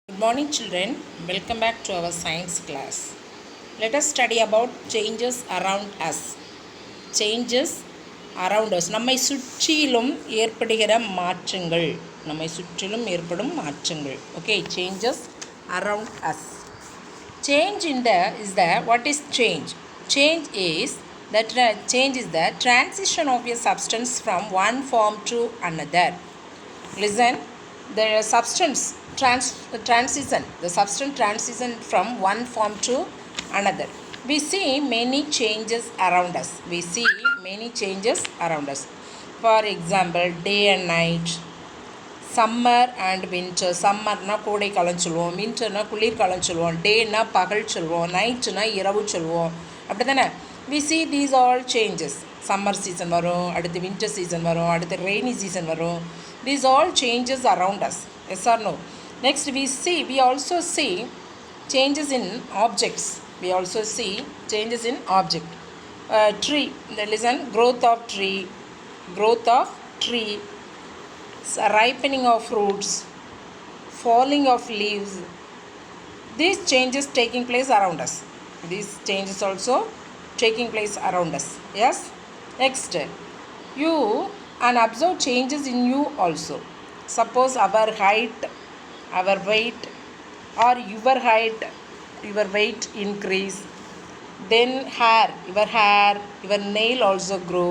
Good morning children, welcome back to our science class. Let us study about changes around us. Changes around us. நம்மை சுற்றிலும் ஏற்படுகிற மாற்றங்கள். நம்மை சுற்றிலும் ஏற்படும் மாற்றங்கள். Okay, changes around us. Change in the is the what is change? Change is the transition of a substance from one form to another. Listen, the substance transition from one form to another. We see many changes around us. For example, day and night, summer and winter. Summerனா கோடை காலம் சொல்லுவோம், வின்டர்னா குளிர் காலம் சொல்லுவோம், டேனா பகல் சொல்லுவோம், நைட்னா இரவு சொல்லுவோம். அப்படி தானே? We see these all changes. Summer season வரும், அடுத்து winter season வரும், அடுத்து rainy season வரும். These all changes around us. Yes or no? Next we also see changes in objects. Tree. Listen, growth of tree, ripening of fruits, falling of leaves. These changes taking place around us. These changes also taking place around us. Yes. Next, you and observe changes in you also. Suppose our height, our weight, or your weight increase. Then your nail also grow.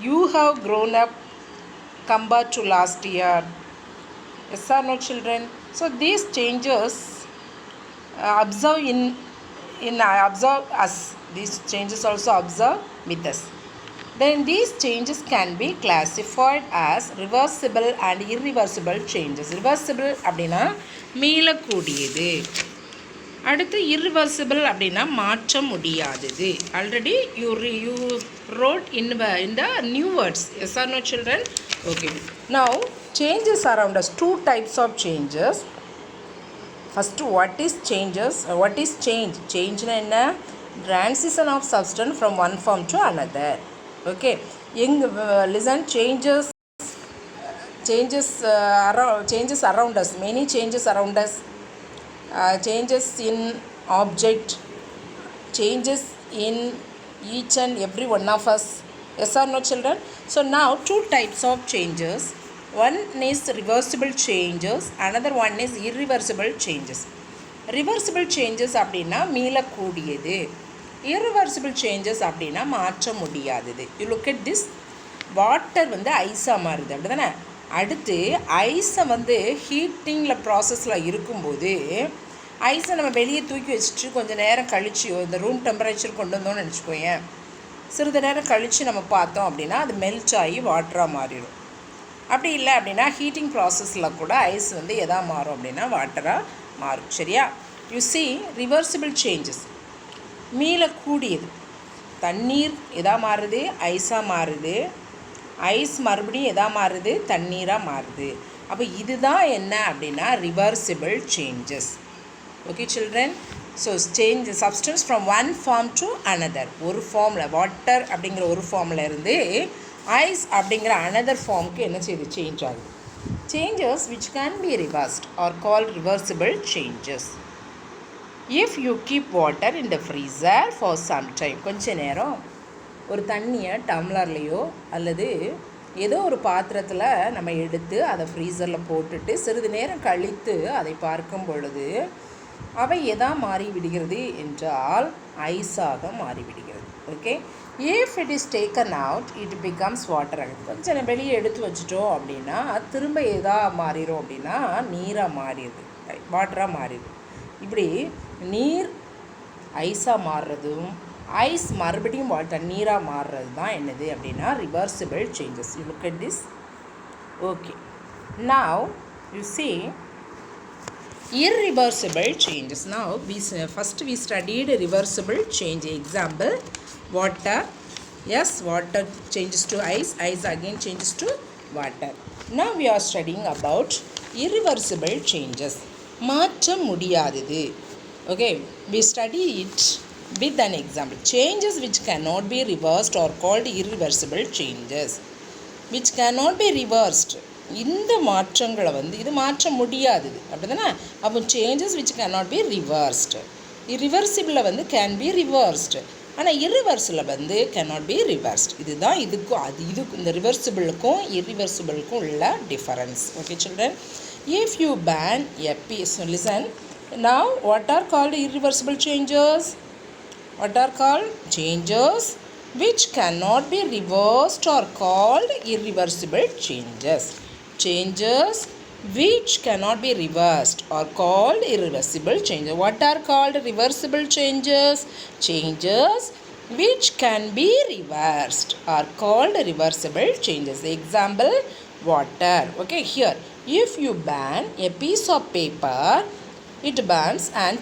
You have grown up compared to last year. Yes or no, children? So these changes observe observe us. These changes also observe with us. Then these changes can be classified as reversible and irreversible changes. Reversible அப்படின்னா மீளக்கூடியது, அடுத்து irreversible அப்படின்னா மாற்ற முடியாதது. Already you wrote in the new words. Yes or no, children? Okay. Now changes around us. Two types of changes. First, what is changes? What is change? Change na enna? Transition of substance from one form to another. Okay. Listen, changes around us. Many changes around us. Changes in object, changes in each and every one of us. Yes or no, children? So now two types of changes. One is reversible changes, another one is irreversible changes. Reversible changes அப்படின்னா மீளக்கூடியது, irreversible changes அப்படின்னா மாற்ற முடியாதது. You look at this. Water வந்து ஐஸாக மாறுது, அப்படி தானே? அடுத்து ஐஸை வந்து ஹீட்டிங்கில் ப்ராசஸில் இருக்கும்போது ஐஸை நம்ம வெளியே தூக்கி வச்சுட்டு கொஞ்சம் நேரம் கழிச்சு இந்த ரூம் டெம்பரேச்சர் கொண்டு வந்தோம்னு நினச்சிக்கோங்க. சிறிது நேரம் கழித்து நம்ம பார்த்தோம் அப்படின்னா அது மெல்ட் ஆகி வாட்டராக மாறிடும். அப்படி இல்லை அப்படின்னா ஹீட்டிங் ப்ராசஸில் கூட ஐஸ் வந்து எதாக மாறும் அப்படின்னா வாட்டராக மாறும். சரியா? யூ சி ரிவர்சிபிள் சேஞ்சஸ், மீளக்கூடியது. தண்ணீர் எதாக மாறுது? ஐஸாக மாறுது. ஐஸ் மறுபடியும் எதாக மாறுது? தண்ணீராக மாறுது. அப்போ இதுதான் என்ன அப்படின்னா reversible changes. Okay children? So change substance from one form to another. ஒரு ஃபார்மில் வாட்டர் அப்படிங்கிற ஒரு ஃபார்மில் இருந்து ஐஸ் அப்படிங்கிற அனதர் ஃபார்முக்கு என்ன செய்யுது? சேஞ்ச் ஆகுது. Changes which can be reversed are called reversible changes. If you keep water in the freezer for some time, கொஞ்ச நேரம் ஒரு தண்ணியை டம்ளர்லேயோ அல்லது ஏதோ ஒரு பாத்திரத்தில் நம்ம எடுத்து அதை ஃப்ரீசரில் போட்டுட்டு சிறிது நேரம் கழித்து அதை பார்க்கும் பொழுது அவை எதா மாறிவிடுகிறது என்றால் ஐஸாக மாறிவிடுகிறது. Okay. If it is taken out it becomes water. கொஞ்சம் வெளியே எடுத்து வச்சிட்டோம் அப்படின்னா திரும்ப எதாக மாறிடும் அப்படின்னா நீராக மாறிடுது, வாட்டராக மாறிடுது. இப்படி நீர் ஐஸாக மாறுறதும் ஐஸ் மறுபடியும் தண்ணீராக மாறுறது தான் என்னது அப்படின்னா reversible changes. You look at this. Okay. Now you see irreversible changes. Now we studied reversible change. Example, water. Yes, water changes to ice, ice again changes to water. Now we are studying about irreversible changes. மாற்ற முடியாதது. Okay, we study it with an example. Changes which cannot be reversed are called irreversible changes. Which cannot be reversed இந்த மாற்றங்களை வந்து இது மாற்ற முடியாதது அப்படிதானே. அப்போ changes which can not be reversed. இரிவர்சிபிளில் வந்து கேன் பி ரிவர்ஸ்டு, ஆனால் இரிவர்ஸில் வந்து கேன் நாட் பி ரிவர்ஸ்ட். இதுதான் இதுக்கும் இதுக்கும் இந்த ரிவர்சிபிளுக்கும் இரிவர்சிபிளுக்கும் உள்ள difference. Okay children, if you pan a piece, listen now, what are called irreversible changes? What are called changes which cannot be reversed are called irreversible changes. Changes which cannot be reversed are called irreversible changes. What are called reversible changes? Changes which can be reversed are called reversible changes. Example, water. Okay, here if you burn a piece of paper, it burns and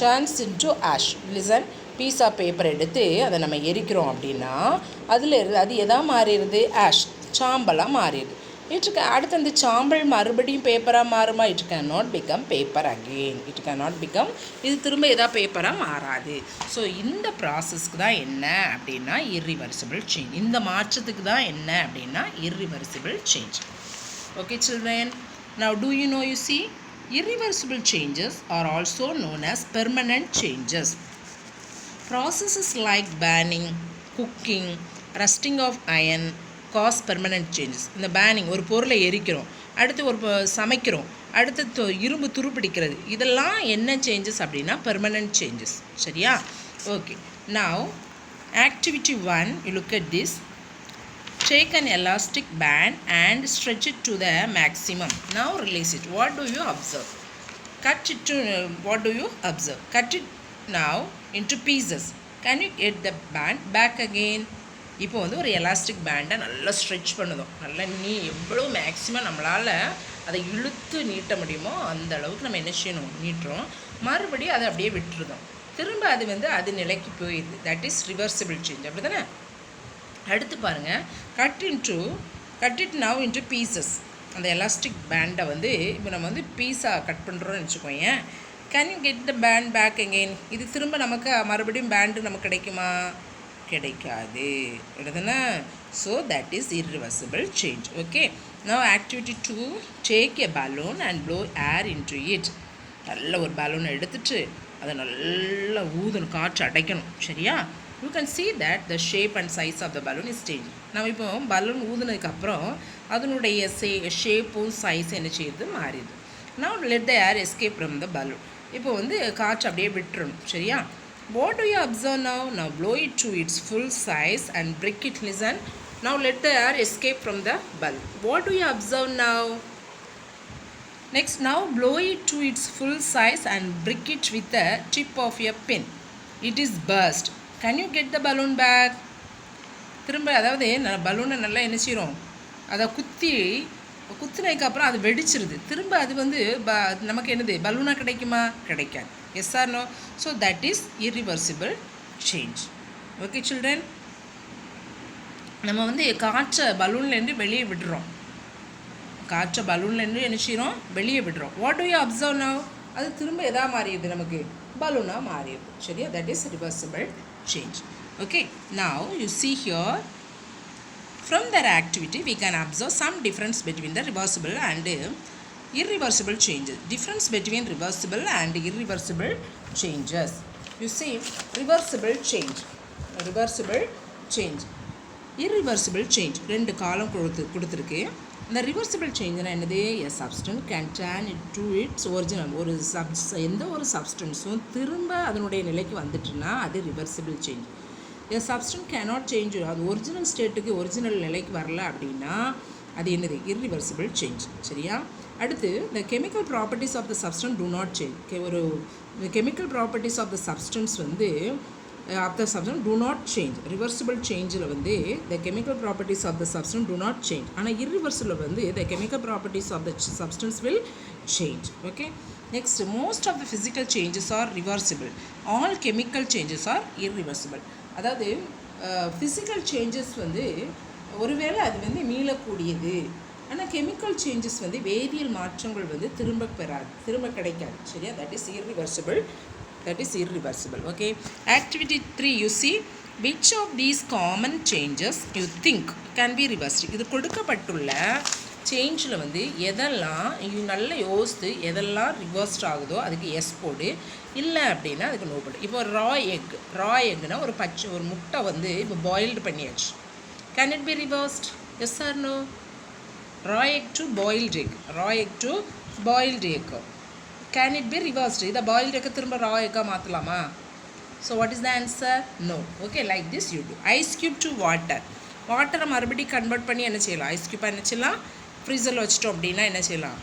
turns into ash. Listen, piece of paper எடுத்து அதை நம்ம எரிக்கிறோம் அப்படின்னா அது எதா மாறிடுது? Ash, சாம்பலாக மாறிடுது. இட்டுக்கு அடுத்து அந்த சாம்பல் மறுபடியும் பேப்பராக மாறுமா? It can not become paper again. It can not become, இது திரும்ப எதா பேப்பராக மாறாது. ஸோ இந்த ப்ராசஸ்க்கு தான் என்ன அப்படின்னா இர்ரிவர்சிபிள் சேஞ்ச். இந்த மாற்றத்துக்கு தான் என்ன அப்படின்னா irreversible change. Okay children, now do you know, you see irreversible changes are also known as permanent changes. Processes like burning, cooking, rusting of iron cause permanent changes. இந்த burning, ஒரு பொருளை எரிக்கிறோம், அடுத்து ஒரு சமைக்கிறோம், அடுத்து இரும்பு துருப்பிடிக்கிறது, இதெல்லாம் என்ன சேஞ்சஸ் அப்படின்னா permanent changes. சரியா? Okay, now activity 1, you look at this. Take an elastic band and stretch it to the maximum. Now release it. What do you observe? Cut it to, what do you observe? Cut it now into pieces. Can you get the band back again? இப்போ வந்து ஒரு elastic பேண்டை நல்லா stretch பண்ணுதோம், நல்லா எவ்வளோ maximum நம்மளால் அதை இழுத்து நீட்ட முடியுமோ அந்த அளவுக்கு நம்ம என்ன செய்யணும்? நீட்டுறோம். மறுபடியும் அதை அப்படியே விட்டுருதோம். திரும்ப அது வந்து அது நிலைக்கு போயிடுது. That is reversible change. அப்படி தானே? அடுத்து பாருங்கள், cut it now into pieces. அந்த எலாஸ்டிக் பேண்டை வந்து இப்போ நம்ம வந்து பீஸாக கட் பண்ணுறோன்னு வச்சுக்கோங்க. Can you get the band back again? இது திரும்ப நமக்கு மறுபடியும் பேண்டு நமக்கு கிடைக்குமா? கிடைக்காது. இல்லைதானே? So that is irreversible change. Okay, now activity 2, take a balloon and blow air into it. நல்ல ஒரு பலூனை எடுத்துட்டு அதை நல்லா ஊதணும், காற்று அடைக்கணும். சரியா? You can see that the shape and size of the balloon is changed. நம்ம இப்போ பலூன் ஊதுனதுக்கப்புறம் அதனுடைய ஷேப்பும் சைஸ் என்ன செய்யுது? மாறிடுது. Now let the air escape from the balloon. இப்போ வந்து காற்று அப்படியே விட்டுறணும். சரியா? What do you observe now? Now blow it to its full size and break it. Listen. Now let the air escape from the balloon. What do you observe now? Next, now blow it to its full size and break it with the tip of a pin. It is burst. Can you get the balloon back? திரும்ப அதாவது பலூனை நல்லா என்ன செய்கிறோம்? அதை குத்தினதுக்கப்புறம் அது வெடிச்சிருது. திரும்ப அது வந்து நமக்கு என்னது? பலூனாக கிடைக்குமா? கிடைக்காது. Yes or no? So that is irreversible change. Okay children, நம்ம வந்து காற்றை பலூன்லேருந்து வெளியே விடுறோம். காற்றை பலூன்லேருந்து என்ன செய்கிறோம்? வெளியே விடுறோம். What to you observe now? அது திரும்ப எதா மாறிடுது? நமக்கு பலூனாக மாறிடுது. சரியா? That is reversible change. Okay, now you see here from their activity we can observe some difference between the reversible and irreversible changes. Difference between reversible and irreversible changes. You see, reversible change, irreversible change. ரெண்டு காலம் கொடுத்துருக்கு. இந்த reversible சேஞ்சுனா என்னது? எ substance can turn it to it's original. ஒரு எந்த ஒரு சப்ஸ்டன்ஸும் திரும்ப அதனுடைய நிலைக்கு வந்துட்டுனா அது ரிவர்சிபிள் சேஞ்ச். எ சப்ஸ்டன்ஸ் கேனாட் சேஞ்ச், அது ஒரிஜினல் ஸ்டேட்டுக்கு ஒரிஜினல் நிலைக்கு வரல அப்படின்னா அது என்னது? Irreversible change. சரியா? அடுத்து the chemical properties of the substance do not change. ஒரு chemical properties of the substance வந்து of the substance do not change. Reversible changeல வந்து the chemical properties of the substance do not change. ஆனால் irreversible வந்து the chemical properties of the substance will change. Okay, next, most of the physical changes are reversible. All chemical changes are irreversible. அதாவது physical changes வந்து ஒருவேளை அது வந்து மீளக்கூடியது, ஆனால் chemical changes வந்து வேதியியல் மாற்றங்கள் வந்து திரும்ப கிடைக்காது. சரியா? That is irreversible. Okay, activity 3, you see which of these common changes you think can be reversed. இது கொடுக்கப்பட்டுள்ள சேஞ்சில் வந்து எதெல்லாம் நல்லா யோசித்து எதெல்லாம் ரிவர்ஸ்ட் ஆகுதோ அதுக்கு எஸ் போடு, இல்லை அப்படின்னா அதுக்கு நோ போடு. இப்போ ரா எக்குனா ஒரு முட்டை வந்து இப்போ பாயில்டு பண்ணியாச்சு. Can it be reversed? Yes or no? Raw egg to boiled egg, raw egg to boiled egg, can it be reversed? இதை பாயில்டு எக்கை திரும்ப ரா எக்காக மாற்றலாமா? So what is the answer? No. Okay, like this you do. Ice cube to water, வாட்டரை மறுபடியும் convert பண்ணி என்ன செய்யலாம்? ஐஸ் க்யூப்பாக என்ன செய்யலாம்? ஃப்ரீசரில் வச்சிட்டோம் அப்படின்னா என்ன செய்யலாம்?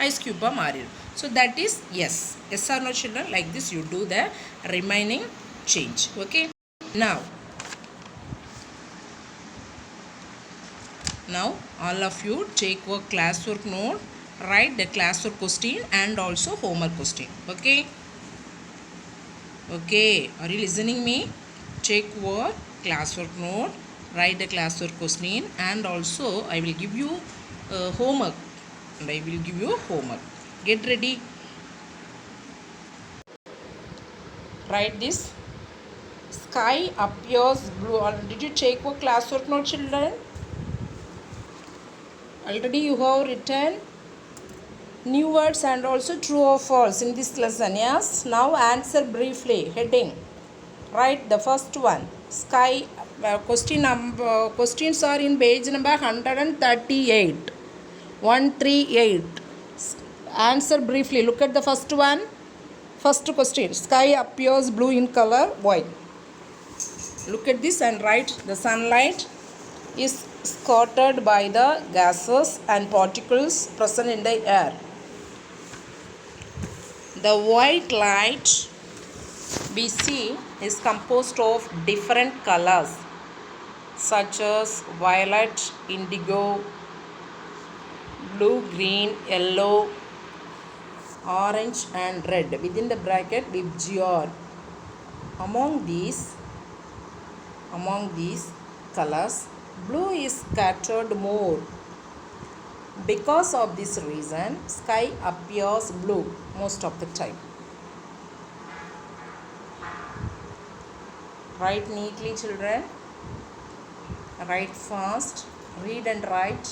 ஐஸ் க்யூப்பாக மாறிடும். So that is yes. Yes or no children? Like this you do the remaining change. Okay. Now all of you take your classwork note, write the classwork question and also homework question. Okay. Okay, are you listening me? Check your classwork note, write the classwork question and also I will give you homework. And I will give you homework. Get ready. Write this. Sky appears blue. Did you check your classwork note, children? Already you have written new words and also true or false in this lesson. Yes. Now answer briefly. Heading. Write the first one. Sky. Questions are in page number 138. 138. Answer briefly. Look at the first one. First question. Sky appears blue in color. Why? Look at this and write. The sunlight is scattered by the gases and particles present in the air. The white light we see is composed of different colors such as violet, indigo, blue, green, yellow, orange and red. Within the bracket Vibgyor. Among these colors, blue is scattered more. Because of this reason, sky appears blue most of the time. Write neatly, children. Write fast. Read and write.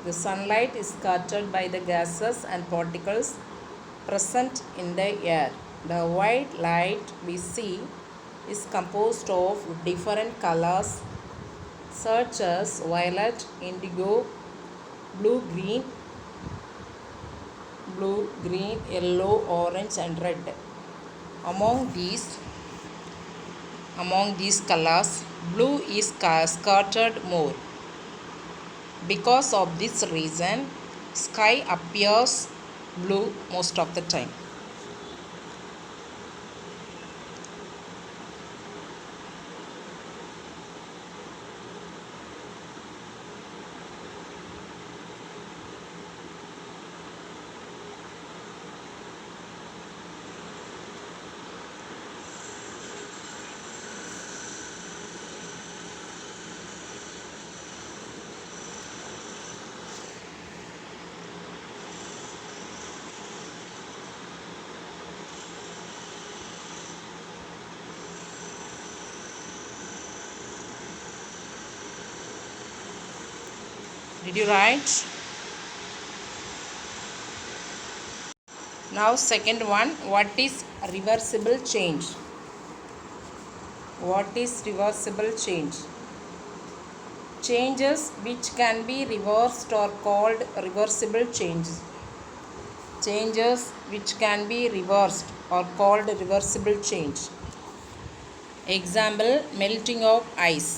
The sunlight is scattered by the gases and particles present in the air. The white light we see is composed of different colors such as violet, indigo, blue, green, yellow, orange and red. Among these colors, blue is scattered more. Because of this reason, sky appears blue most of the time. Did you write? Now second one, what is reversible change? What is reversible change? Changes which can be reversed are called reversible changes. Changes which can be reversed are called reversible change. Example, melting of ice.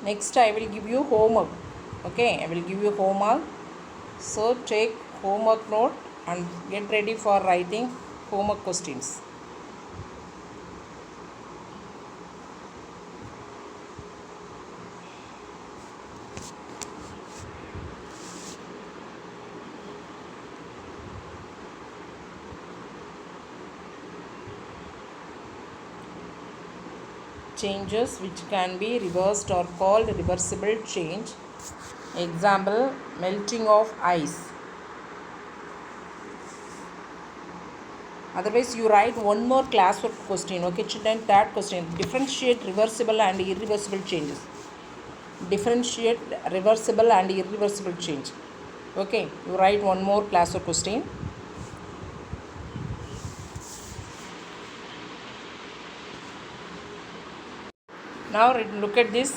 Next I will give you homework. Okay, I will give you homework. So take homework note and get ready for writing homework questions. changes which can be reversed are called reversible change. Example, melting of ice. Otherwise, you write one more classwork question. Okay, children, third question. Differentiate reversible and irreversible changes. Differentiate reversible and irreversible change. Okay, you write one more classwork question. Now look at this.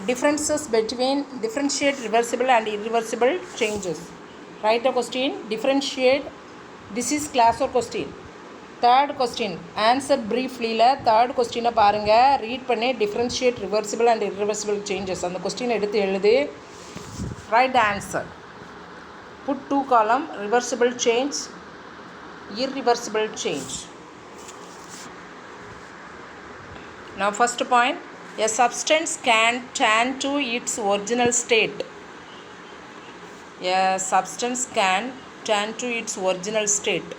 Differences between differentiate reversible and irreversible changes. Write the question. Differentiate. This is class or question. Third question. Answer briefly. Third question பாருங்க. Read பண்ணி differentiate reversible and irreversible changes. அந்த question எடுத்து எழுது. Write the answer. Put 2 column. Reversible change, irreversible change. Now first point. A substance can turn to its original state. A substance can turn to its original state.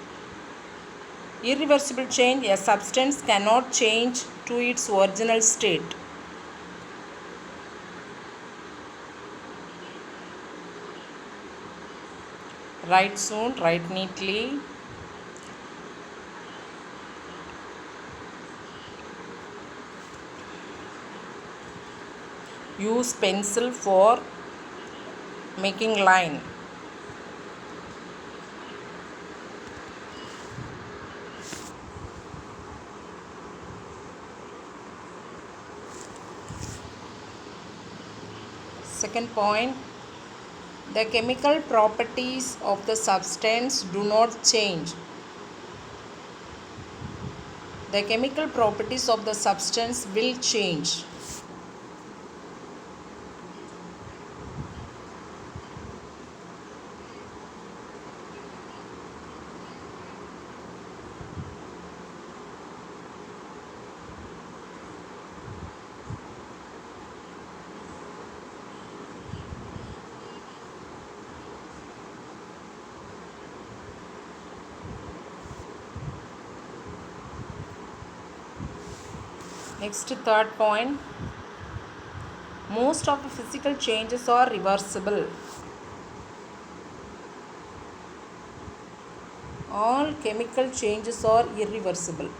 Irreversible change. A substance cannot change to its original state. Write soon, write neatly. Use pencil for making line. Second point, the chemical properties of the substance do not change. The chemical properties of the substance will change. Next, third point, most of the physical changes are reversible. All chemical changes are irreversible.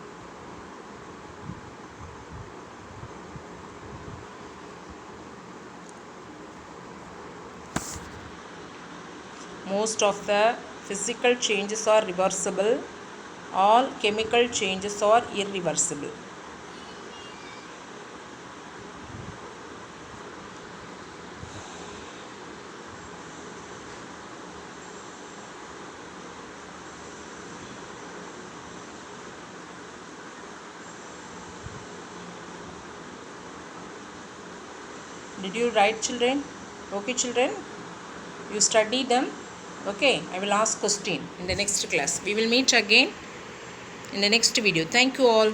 Most of the physical changes are reversible. All chemical changes are irreversible. Did you write, children? Okay, children, you study them. Okay, I will ask question in the next class. We will meet again in the next video. Thank you all.